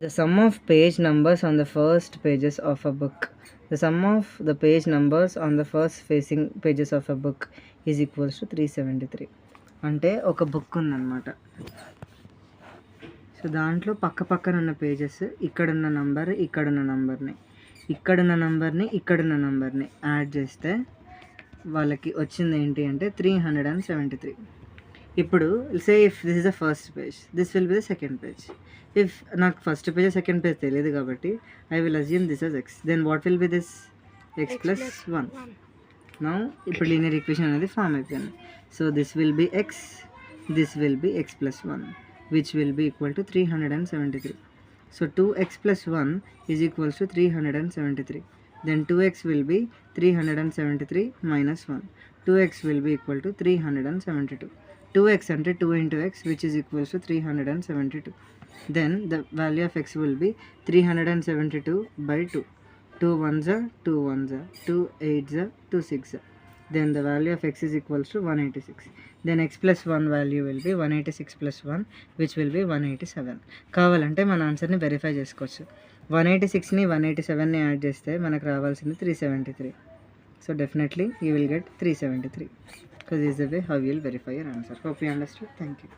The sum of page numbers on the first pages of a book. The sum of the page numbers on the first facing pages of a book is equals to 373. అంటే ఒక book ఉందన్నమాట. So దాంట్లో పక్క పక్కన ఉన్న pages ఇక్కడున్న number ఇక్కడున్న నంబర్ని ఇక్కడున్న నంబర్ని యాడ్ చేస్తే వాళ్ళకి వచ్చింది ఏంటి అంటే 373. ఇప్పుడు say if this is the first page, this will be the second page. If నాకు ఫస్ట్ పేజ్ సెకండ్ పేజ్ తెలియదు కాబట్టి I will assume this as X. Then what will be this? X plus 1. Now ఇప్పుడు linear equation అనేది form అయిపోయింది. So this will be X, this will be X plus 1 which will be equal to 373. So 2x plus 1 is equals to 373. Then 2x will be 373 minus 1. 2x will be equal to 372. 2x అంటే 2 into x which is equals to 372. Then the value of x will be 372 by 2. 2 ones are 2 ones are 2 8s are 2 6. Then the value of x is equals to 186. Then x plus 1 value will be 186 plus 1 which will be 187. కావాలంటే మన ఆన్సర్ని verify చేసుకోవచ్చు. 186ని 187ని add చేస్తే మనకు రావాల్సింది 373. So definitely you will get 373 because this is the way how you will verify your answer. Hope you understood. Thank you.